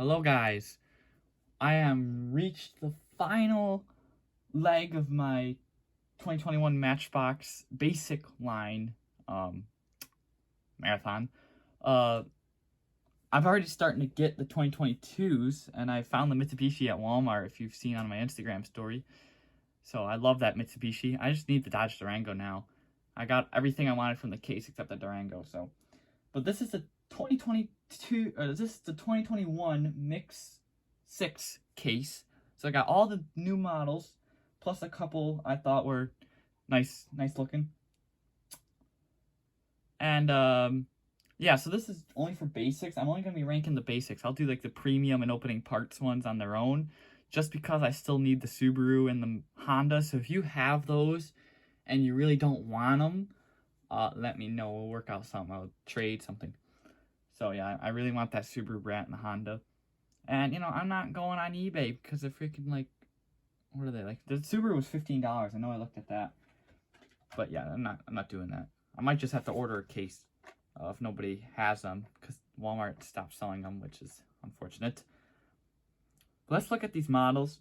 Hello guys, I am reached the final leg of my 2021 Matchbox basic line marathon. I'm already starting to get the 2022s, and I found the Mitsubishi at Walmart, if you've seen on my Instagram story. So I love that Mitsubishi. I just need the Dodge Durango now. I got everything I wanted from the case except the Durango. But this is the 2022, or this is the 2021 Mix 6 case. So I got all the new models, plus a couple I thought were nice looking. And yeah, so this is only for basics. I'm only going to be ranking the basics. I'll do like the premium and opening parts ones on their own, just because I still need the Subaru and the Honda. So if you have those and you really don't want them, let me know. We'll work out something. I'll trade something. So yeah, I really want that Subaru Brat and the Honda. And, you know, I'm not going on eBay because they're freaking, like, what are they, like, the Subaru was $15. I know I looked at that. But yeah, I'm not doing that. I might just have to order a case if nobody has them, because Walmart stopped selling them, which is unfortunate. But let's look at these models.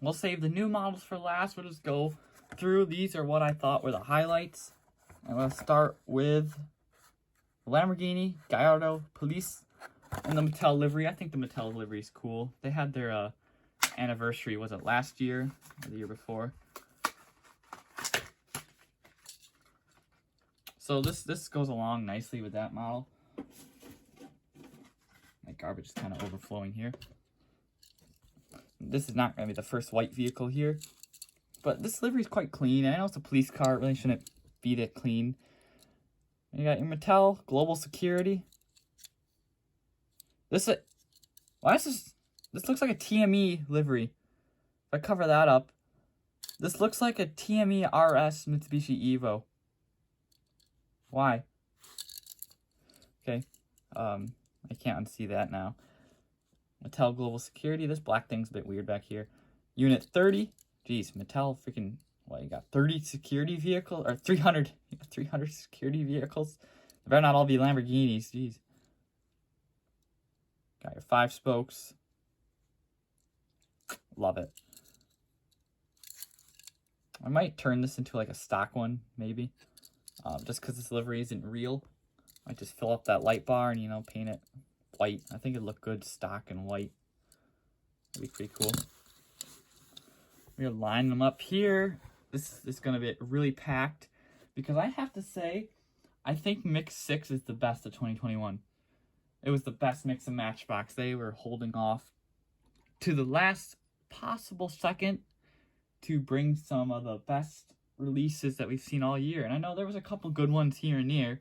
We'll save the new models for last. We'll just go through. These are what I thought were the highlights. And let's start with the Lamborghini Gallardo Police and the Mattel livery. I think the Mattel livery is cool. They had their anniversary, was it last year or the year before? So this goes along nicely with that model. My garbage is kind of overflowing here. This is not going to be the first white vehicle here, but this livery is quite clean. I know it's a police car, it really shouldn't be that clean. You got your Mattel Global Security. This looks like a TME livery. If I cover that up, this looks like a TME RS Mitsubishi Evo. Why? Okay, I can't unsee that now. Mattel Global Security. This black thing's a bit weird back here. Unit 30. Jeez, Mattel freaking, what, you got 30 security vehicles? Or 300, 300 security vehicles? They better not all be Lamborghinis, jeez. Got your 5 spokes. Love it. I might turn this into like a stock one, maybe. Just because this livery isn't real. I might just fill up that light bar and, you know, paint it white. I think it'd look good stock and white. That'd be pretty cool. We're gonna line them up here. This is gonna be really packed, because I have to say, I think Mix 6 is the best of 2021. It was the best mix of Matchbox. They were holding off to the last possible second to bring some of the best releases that we've seen all year. And I know there was a couple good ones here and there,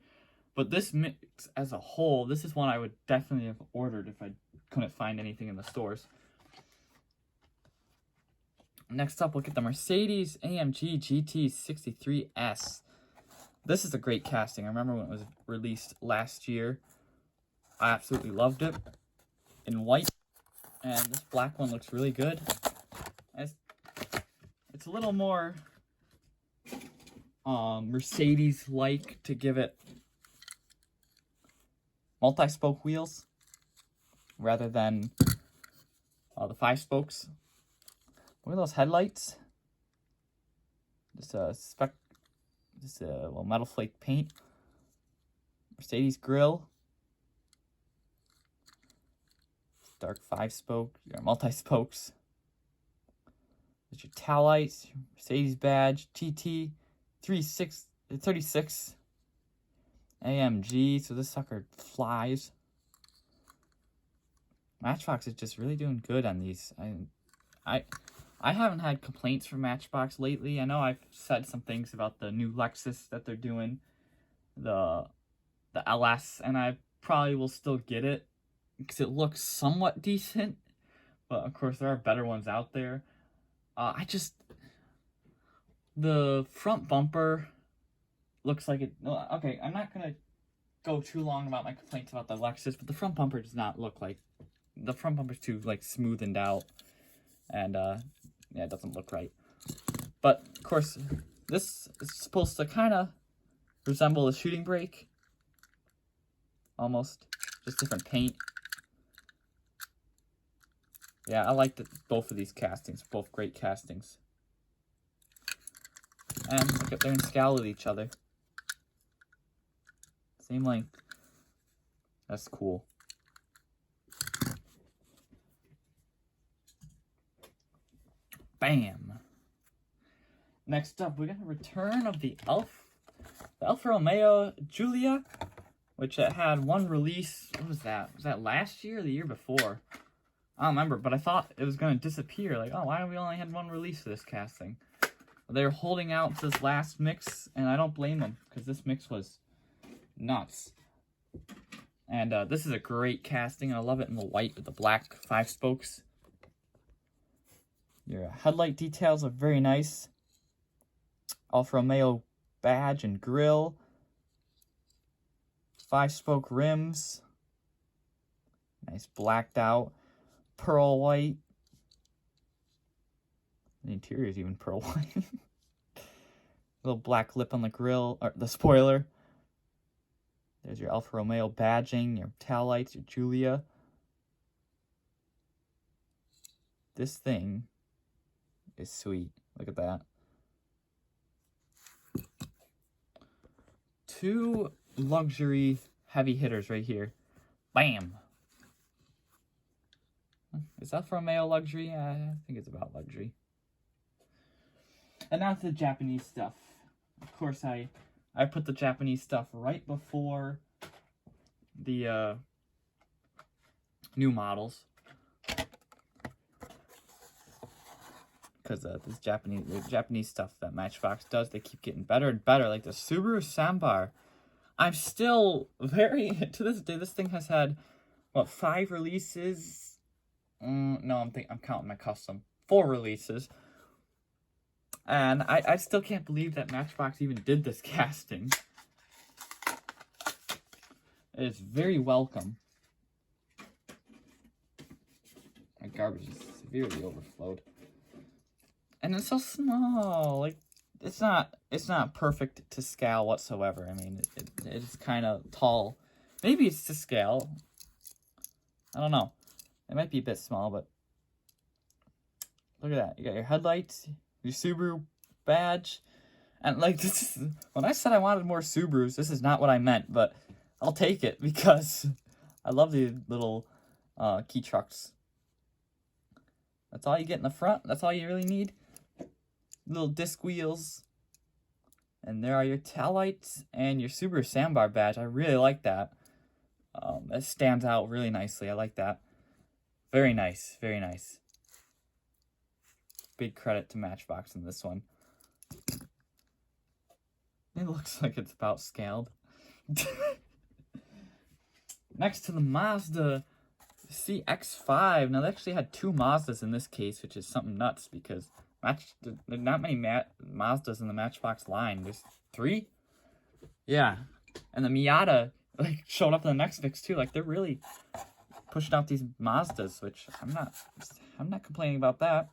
but this mix as a whole, this is one I would definitely have ordered if I couldn't find anything in the stores. Next up, we'll get the MercedesAMG GT63. This is a great casting. I remember when it was released last year. I absolutely loved it in white, and this black one looks really good. It's a little more Mercedes-like to give it multi-spoke wheels rather than the 5 spokes. Look at those headlights. Just metal flake paint. Mercedes grille. Dark 5 spoke, your multi-spokes. There's your tail lights, your Mercedes badge, GT 36 AMG. So this sucker flies. Matchbox is just really doing good on these. I haven't had complaints from Matchbox lately. I know I've said some things about the new Lexus that they're doing, the LS, and I probably will still get it because it looks somewhat decent, but of course there are better ones out there. The front bumper looks like it. Okay, I'm not gonna go too long about my complaints about the Lexus, but the front bumper does not look like, the front bumper's too like smoothened out, and yeah, it doesn't look right. But of course, this is supposed to kind of resemble a shooting brake, almost, just different paint. Yeah, I liked both of these castings. Both great castings. And look at, they're in scale with each other. Same length. That's cool. Bam. Next up, we got a return of the Alfa Romeo Giulia, which had one release. What was that? Was that last year or the year before? I don't remember, but I thought it was going to disappear. Like, oh, why have we only had one release for this casting? They're holding out this last mix, and I don't blame them, because this mix was nuts. And this is a great casting, and I love it in the white with the black 5 spokes. Your headlight details are very nice. Alfa Romeo badge and grille. 5-spoke rims. Nice blacked out. Pearl white. The interior is even pearl white. Little black lip on the grille, or the spoiler. There's your Alfa Romeo badging, your tail lights, your Giulia. This thing is sweet. Look at that. 2 luxury heavy hitters right here. Bam! Is Alfa Romeo luxury? I think it's about luxury. And now to the Japanese stuff. Of course, I put the Japanese stuff right before the new models. Because this Japanese stuff that Matchbox does, they keep getting better and better. Like the Subaru Sambar. I'm still very, to this day, this thing has had, what, 5 releases? No, I'm counting my custom. 4 releases. And I still can't believe that Matchbox even did this casting. It is very welcome. My garbage is severely overflowed. And it's so small. Like, it's not perfect to scale whatsoever. I mean, it's kind of tall. Maybe it's to scale. I don't know. It might be a bit small, but look at that. You got your headlights, your Subaru badge, and like this is, when I said I wanted more Subarus, this is not what I meant, but I'll take it because I love the little key trucks. That's all you get in the front. That's all you really need. Little disc wheels. And there are your tail lights and your Subaru Sambar badge. I really like that. That stands out really nicely. I like that. Very nice. Very nice. Big credit to Matchbox in this one. It looks like it's about scaled. Next to the Mazda CX5. Now, they actually had 2 Mazdas in this case, which is something nuts because there's not many Mazdas in the Matchbox line. There's 3? Yeah. And the Miata like showed up in the next mix too. Like, they're really pushing out these Mazdas, which I'm not complaining about that.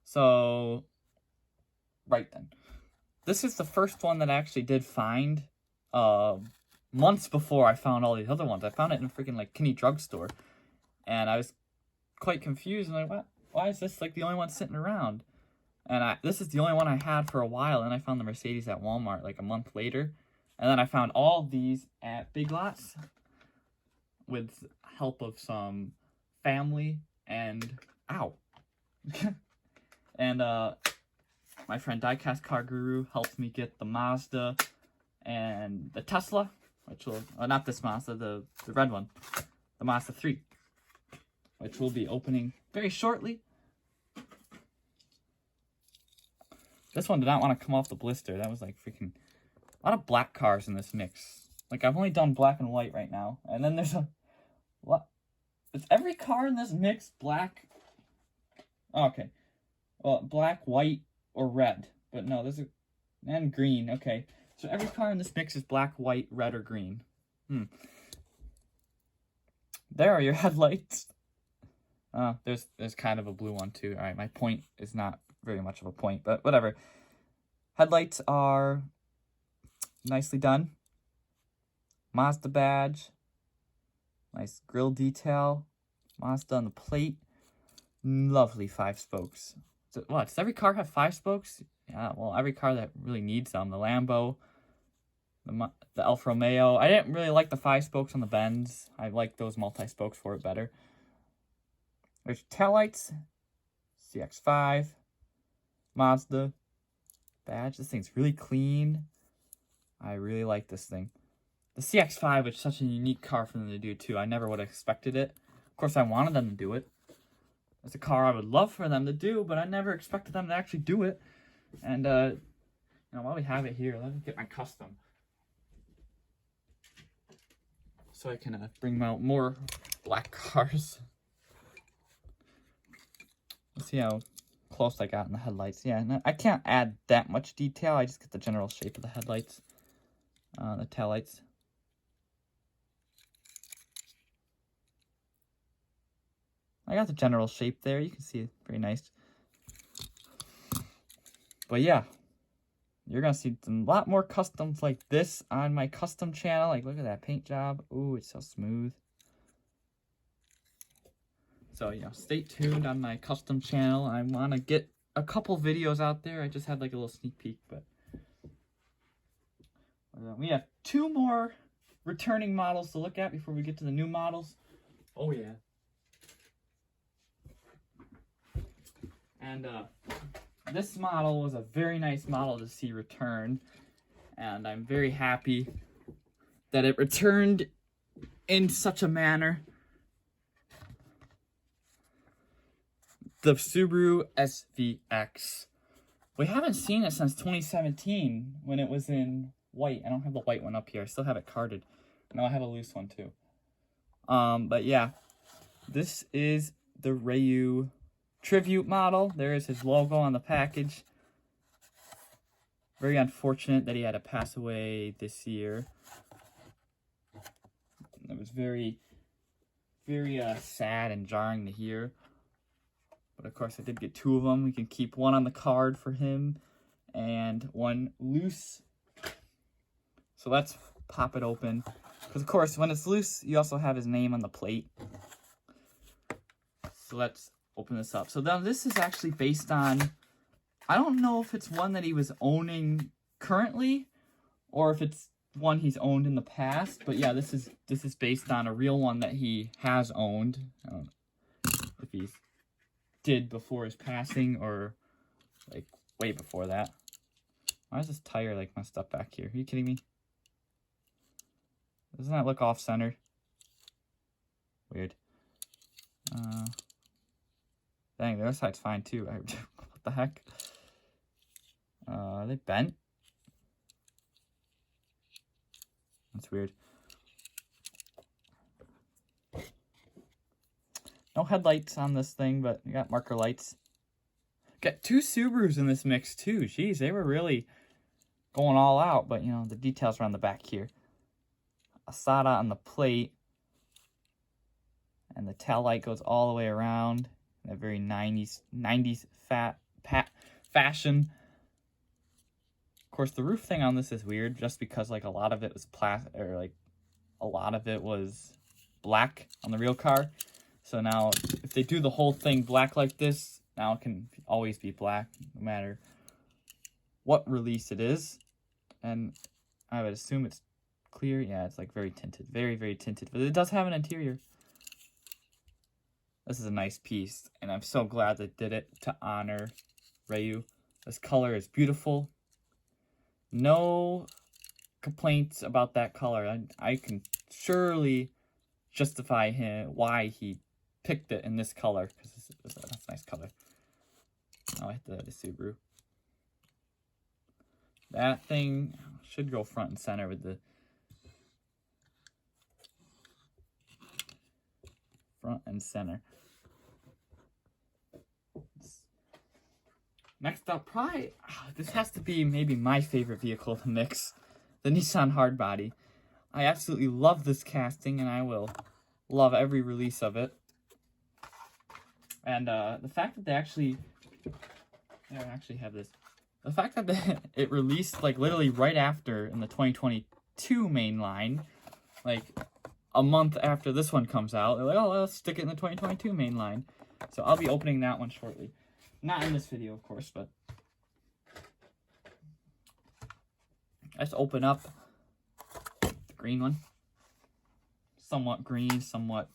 So, right then. This is the first one that I actually did find months before I found all these other ones. I found it in a freaking like Kinney drugstore. And I was quite confused. And like, why is this like the only one sitting around? And this is the only one I had for a while. And I found the Mercedes at Walmart like a month later. And then I found all of these at Big Lots with help of some family and ow. And my friend Diecast Car Guru helped me get the Mazda and the Tesla, which will not this Mazda, the red one, the Mazda III, which will be opening very shortly. This one did not want to come off the blister. That was like freaking a lot of black cars in this mix. Like, I've only done black and white right now. And then there's what? Is every car in this mix black? Oh, okay. Well, black, white, or red. But no, and green. Okay. So every car in this mix is black, white, red, or green. There are your headlights. There's kind of a blue one too. All right, my point is not very much of a point, but whatever. Headlights are nicely done. Mazda badge. Nice grille detail. Mazda on the plate. Lovely 5 spokes. So, what, does every car have 5 spokes? Yeah, well, every car that really needs them. The Lambo, the Alfa Romeo. I didn't really like the 5 spokes on the Benz. I like those multi-spokes for it better. There's taillights. CX5. Mazda. Badge. This thing's really clean. I really like this thing. The CX5 was such a unique car for them to do, too. I never would have expected it. Of course, I wanted them to do it. It's a car I would love for them to do, but I never expected them to actually do it. And, you know, while we have it here, let me get my custom. So I can bring out more black cars. Let's see how close I got in the headlights. Yeah, no, I can't add that much detail. I just get the general shape of the headlights, the taillights. I got the general shape there. You can see it. Very nice. But yeah, you're going to see a lot more customs like this on my custom channel. Like, look at that paint job. Ooh, it's so smooth. So, you know, stay tuned on my custom channel. I want to get a couple videos out there. I just had like a little sneak peek, but we have 2 more returning models to look at before we get to the new models. Oh, yeah. And this model was a very nice model to see return, and I'm very happy that it returned in such a manner. The Subaru SVX. We haven't seen it since 2017 when it was in white. I don't have the white one up here. I still have it carded. No, I have a loose one too. But yeah, this is the Romeo Tribute model. There is his logo on the package. Very unfortunate that he had to pass away this year. It was very, very sad and jarring to hear. But of course, I did get 2 of them. We can keep one on the card for him and one loose. So let's pop it open. Because of course, when it's loose, you also have his name on the plate. So let's open this up. So now this is actually based on, I don't know if it's one that he was owning currently or if it's one he's owned in the past, but yeah, this is based on a real one that he has owned. I don't know if he did before his passing or like way before that. Why is this tire like messed up back here? Are you kidding me? Doesn't that look off center? Weird. Dang, the other side's fine too. What the heck? Are they bent? That's weird. No headlights on this thing, but you got marker lights. Got 2 Subarus in this mix too. Jeez, they were really going all out, but you know, the details are on the back here. Asada on the plate. And the tail light goes all the way around. That very 90s fashion. Of course, the roof thing on this is weird, just because like a lot of it was a lot of it was black on the real car. So now, if they do the whole thing black like this, now it can always be black, no matter what release it is. And I would assume it's clear. Yeah, it's like very tinted, very, very tinted. But it does have an interior. This is a nice piece, and I'm so glad they did it to honor Romeo. This color is beautiful. No complaints about that color. I can surely justify why he picked it in this color, because that's a nice color. Oh, I hit the Subaru. That thing should go front and center with the front and center. Next up, probably, this has to be maybe my favorite vehicle in the mix, the Nissan Hardbody. I absolutely love this casting, and I will love every release of it. And the fact that they actually have this. The fact that it released like literally right after in the 2022 main line, like a month after this one comes out. They're like, oh, let's stick it in the 2022 main line. So I'll be opening that one shortly. Not in this video, of course, but let's open up the green one. Somewhat green, somewhat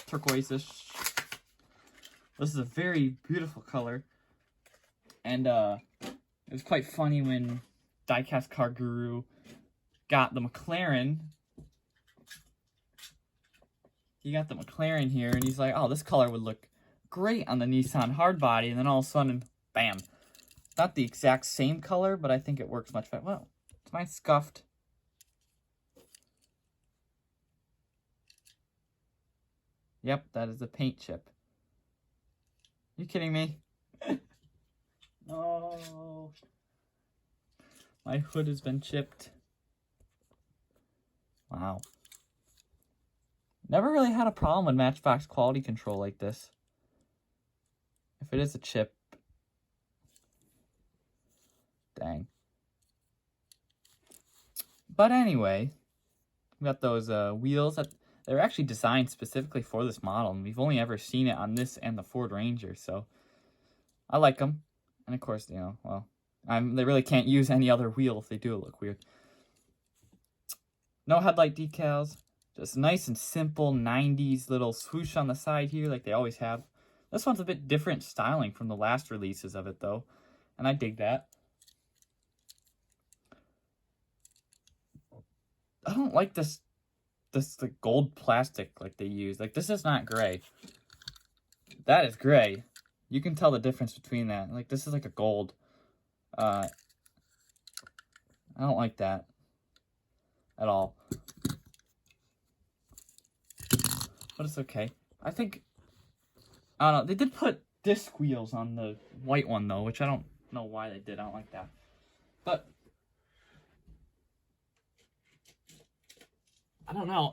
turquoise-ish. This is a very beautiful color. And it was quite funny when Diecast Car Guru got the Mclaren. He got the Mclaren here, and he's like, oh, this color would look great on the Nissan hardbody. And then all of a sudden, bam. Not the exact same color, but I think it works much better. Well, it's mine scuffed. Yep, that is a paint chip. You kidding me? No. My hood has been chipped. Wow. Never really had a problem with Matchbox quality control like this. If it is a chip. Dang. But anyway, we got those wheels that they're actually designed specifically for this model, and we've only ever seen it on this and the Ford Ranger, so I like them. And of course, you know, well, they really can't use any other wheel if they do look weird. No headlight decals, just nice and simple 90s little swoosh on the side here like they always have. This one's a bit different styling from the last releases of it though, and I dig that. I don't like this the gold plastic like they use. Like, this is not gray. That is gray. You can tell the difference between that. Like, this is like a gold. I don't like that at all. But it's okay. I think, I don't know, they did put disc wheels on the white one though, which I don't know why they did. I don't like that. But I don't know.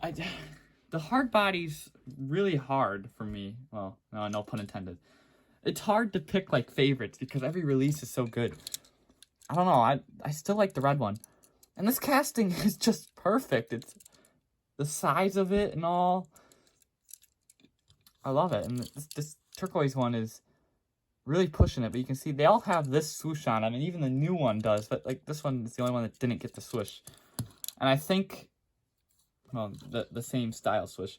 The hard body's really hard for me. Well, no pun intended. It's hard to pick like favorites because every release is so good. I don't know. I still like the red one, and this casting is just perfect. It's the size of it and all. I love it, and this turquoise one is really pushing it. But you can see they all have this swoosh on them, and even the new one does. But like this one is the only one that didn't get the swoosh, and I think. Well, the same style swoosh.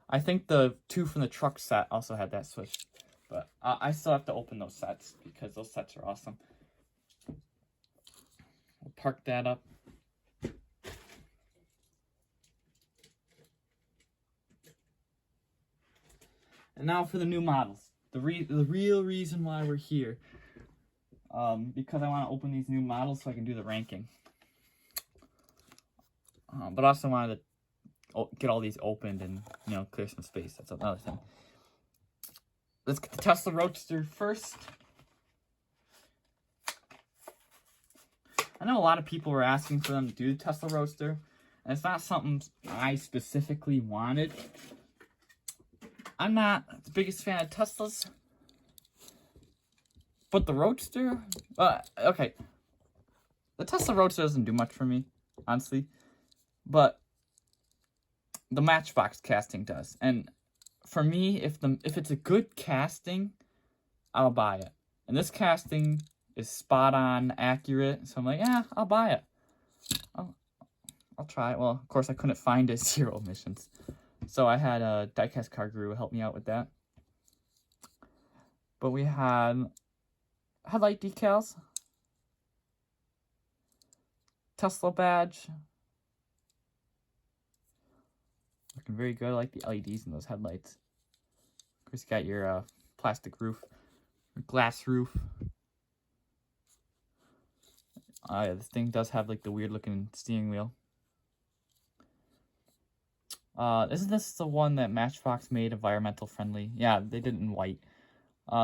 I think the two from the truck set also had that swoosh. But I still have to open those sets because those sets are awesome. We'll park that up. And now for the new models. The real reason why we're here. Because I want to open these new models so I can do the ranking. But also wanted to get all these opened and, you know, clear some space. That's another thing. Let's get the Tesla Roadster first. I know a lot of people were asking for them to do the Tesla Roadster, and it's not something I specifically wanted. I'm not the biggest fan of Teslas, but the Roadster, okay. The Tesla Roadster doesn't do much for me, honestly, but the Matchbox casting does. And for me, if it's a good casting, I'll buy it. And this casting is spot on, accurate. So I'm like, yeah, I'll buy it. I'll try it. Well, of course, I couldn't find it 0 emissions. So I had a Diecast Car Guru help me out with that. But we had headlight decals, Tesla badge. Looking very good. I like the LEDs in those headlights. Of course, you got your plastic roof, glass roof. Yeah, this thing does have like the weird looking steering wheel. Isn't this the one that Matchbox made environmental friendly? Yeah, they did it in white.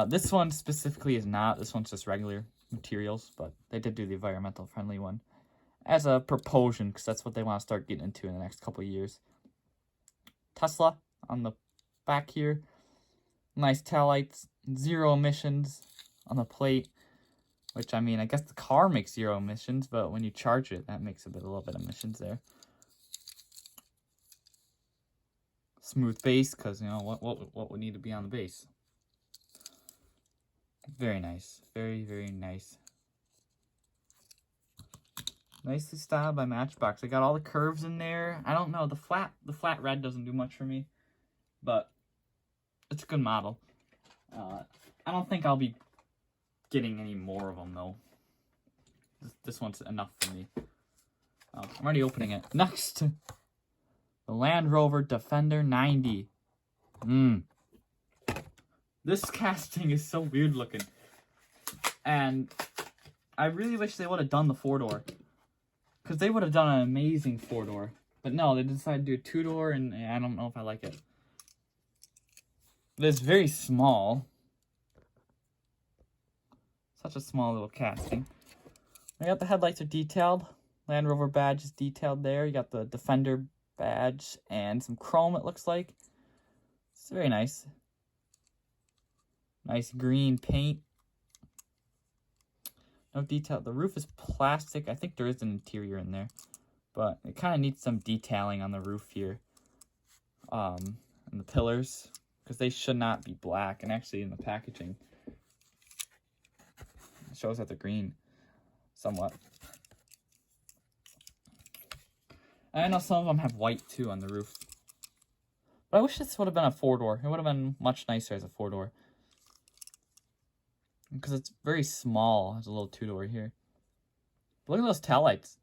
This one specifically is not. This one's just regular materials, but they did do the environmental friendly one as a propulsion because that's what they want to start getting into in the next couple of years. Tesla on the back here. Nice taillights. 0 emissions on the plate. Which, I mean, I guess the car makes 0 emissions, but when you charge it, that makes a little bit of emissions there. smooth base, because, you know, what would need to be on the base. Very nice. Very, very nice. Nicely styled by Matchbox. I got all the curves in there. I don't know, the flat red doesn't do much for me, but it's a good model. I don't think I'll be getting any more of them, though. This one's enough for me. I'm already opening it. Next, the Land Rover Defender 90. This casting is so weird looking. And I really wish they would have done the 4-door. Because they would have done an amazing 4-door. But no, they decided to do a 2-door, and I don't know if I like it. It's very small. Such a small little casting. I got the headlights are detailed. Land Rover badge is detailed there. You got the Defender badge and some chrome, it looks like. It's very nice. Nice green paint. No detail. The roof is plastic. I think there is an interior in there. But it kind of needs some detailing on the roof here. And the pillars. Because they should not be black. And actually in the packaging, it shows that they're green. Somewhat. I know some of them have white too on the roof. But I wish this would have been a 4-door. It would have been much nicer as a 4-door. Because it's very small. There's a little 2-door here. But look at those taillights.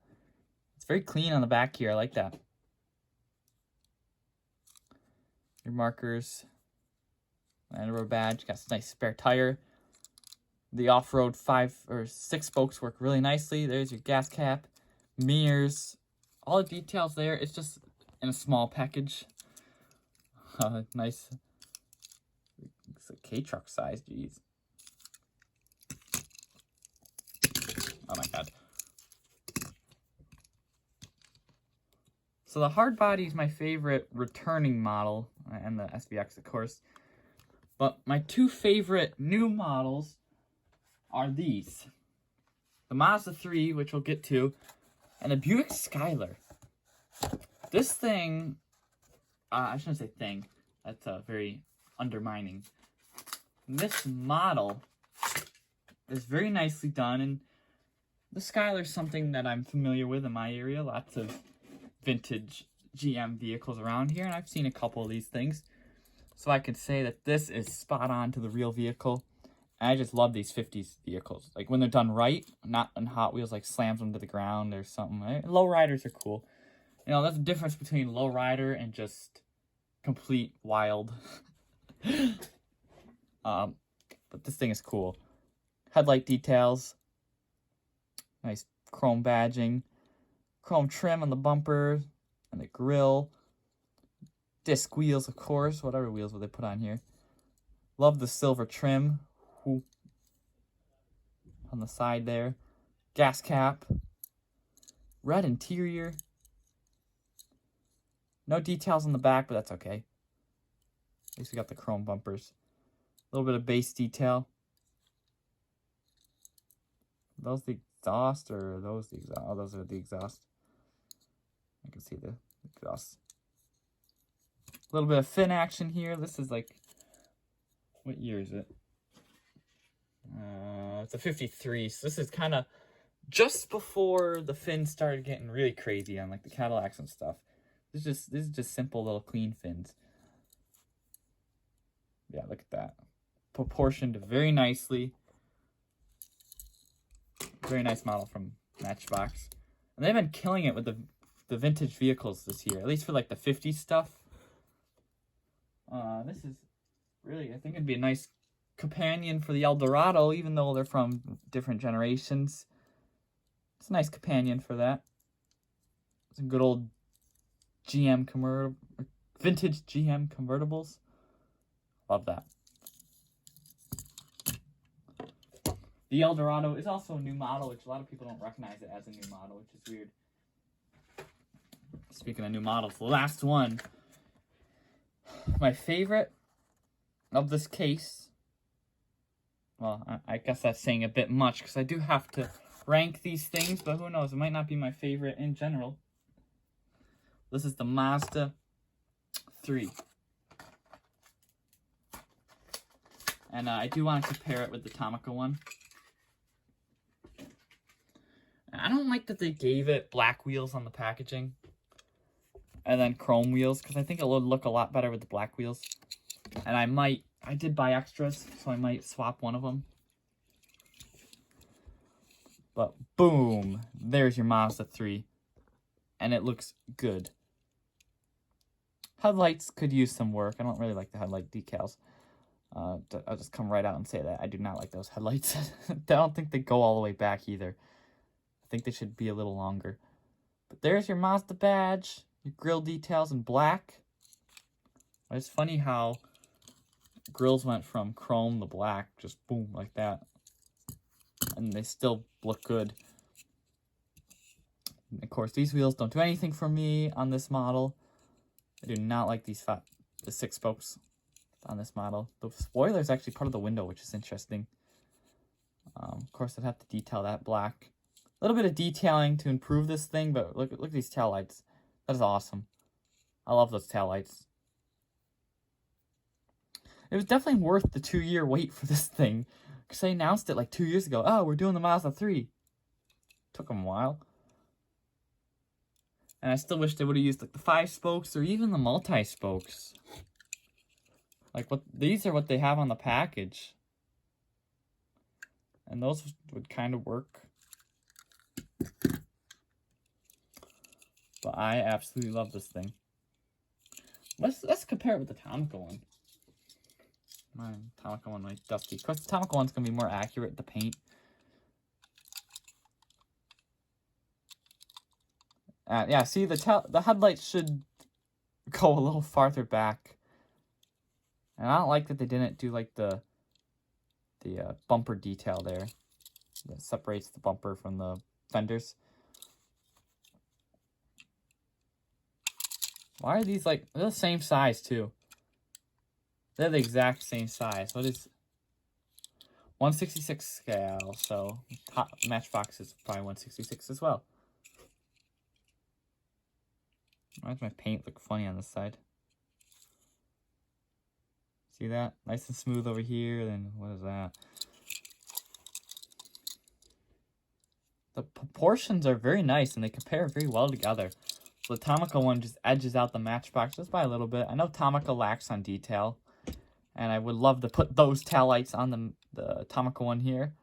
It's very clean on the back here. I like that. Your markers. Land Rover badge. Got some nice spare tire. The off-road 5 or 6 spokes work really nicely. There's your gas cap. Mirrors. All the details there. It's just in a small package. Nice. It's a K-truck size. Jeez. Oh my god. So the hard body is my favorite returning model, and the SVX, of course. But my 2 favorite new models are these. The Mazda III, which we'll get to, and the Buick Skylark. This thing, I shouldn't say thing, that's very undermining. This model is very nicely done, and the Skylark is something that I'm familiar with in my area. Lots of vintage GM vehicles around here, and I've seen a couple of these things. So I can say that this is spot on to the real vehicle. And I just love these 50s vehicles. Like when they're done right, not on Hot Wheels, like slams them to the ground or something. Lowriders are cool. You know, that's the difference between lowrider and just complete wild. But this thing is cool. Headlight details. Nice chrome badging. Chrome trim on the bumper and the grille. Disc wheels, of course. Whatever wheels would they put on here. Love the silver trim. Ooh. On the side there. Gas cap. Red interior. No details on the back, but that's okay. At least we got the chrome bumpers. A little bit of base detail. Are those the exhaust or are those the exhaust? Oh, those are the exhaust. I can see the exhaust. A little bit of fin action here. This is like, what year is it? It's a 53. So this is kind of just before the fins started getting really crazy on like the Cadillacs and stuff. This is just simple little clean fins. Yeah, look at that. Proportioned very nicely. Very nice model from Matchbox. And they've been killing it with the vintage vehicles this year, at least for like the 50s stuff. This is really, I think it'd be a nice companion for the Eldorado, even though they're from different generations. It's a nice companion for that. It's a good old GM vintage GM convertibles. Love that. The Eldorado is also a new model, which a lot of people don't recognize it as a new model, which is weird. Speaking of new models, the last one. My favorite of this case. Well, I guess that's saying a bit much, because I do have to rank these things, but who knows, it might not be my favorite in general. This is the Mazda III. And I do want to compare it with the Tomica one. I don't like that they gave it black wheels on the packaging. And then chrome wheels, because I think it would look a lot better with the black wheels. And I did buy extras, so I might swap one of them. But boom, there's your Mazda 3. And it looks good. Headlights could use some work. I don't really like the headlight decals. I'll just come right out and say that. I do not like those headlights. I don't think they go all the way back either. I think they should be a little longer. But there's your Mazda badge. Your grille details in black. It's funny how grills went from chrome to black. Just boom, like that. And they still look good. And of course, these wheels don't do anything for me on this model. I do not like the 6 spokes on this model. The spoiler is actually part of the window, which is interesting. Of course, I'd have to detail that black. A little bit of detailing to improve this thing, but look at these tail lights. That is awesome. I love those tail lights. It was definitely worth the 2-year wait for this thing, because they announced it like 2 years ago. Oh, we're doing the Mazda 3. Took them a while. And I still wish they would have used like the 5 spokes or even the multi-spokes. Like these are what they have on the package. And those would kind of work. But I absolutely love this thing. Let's compare it with the Tomica one. My Tomica one might dusty. Of course, the Tomica one's gonna be more accurate, the paint. Yeah, see, the headlights should go a little farther back. And I don't like that they didn't do like the bumper detail there that separates the bumper from the fenders. Why are these like, they're the same size too? They're the exact same size. What is 1/66 scale? So Matchbox is probably 1/66 as well. Why does my paint look funny on this side? See that? Nice and smooth over here. Then what is that? The proportions are very nice and they compare very well together. So the Tomica one just edges out the Matchbox just by a little bit. I know Tomica lacks on detail. And I would love to put those taillights on the Tomica one here.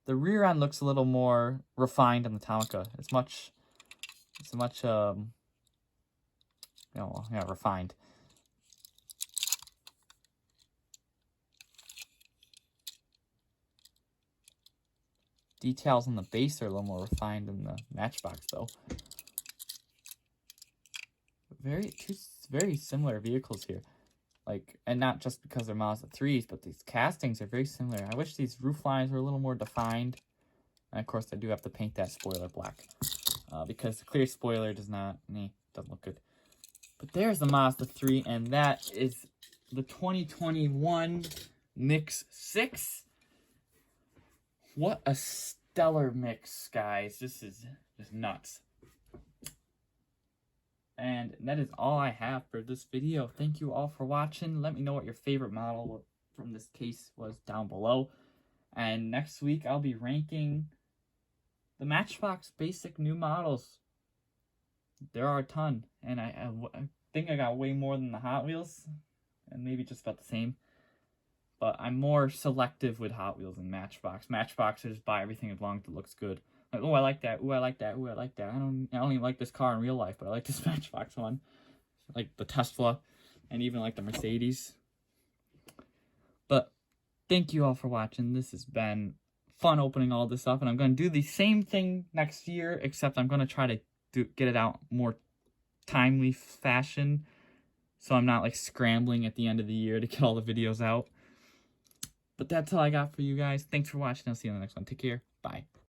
The rear end looks a little more refined on the Tomica. It's much refined. Details on the base are a little more refined than the Matchbox, though. Two very similar vehicles here. Like, and not just because they're Mazda 3s, but these castings are very similar. I wish these roof lines were a little more defined. And of course, I do have to paint that spoiler black. Because the clear spoiler doesn't look good. But there's the Mazda 3, and that is the 2021 Mix 6. What a stellar mix, guys. This is just nuts. And that is all I have for this video. Thank you all for watching. Let me know what your favorite model from this case was down below. And next week, I'll be ranking the Matchbox basic new models. There are a ton. And I think I got way more than the Hot Wheels. And maybe just about the same. But I'm more selective with Hot Wheels than Matchbox. Matchbox, I just buy everything as long as it looks good. Like, oh, I like that. Oh, I like that. Oh, I like that. I don't even like this car in real life, but I like this Matchbox one. Like the Tesla and even like the Mercedes. But thank you all for watching. This has been fun opening all this up. And I'm going to do the same thing next year, except I'm going to try to get it out more timely fashion. So I'm not like scrambling at the end of the year to get all the videos out. But that's all I got for you guys. Thanks for watching. I'll see you in the next one. Take care. Bye.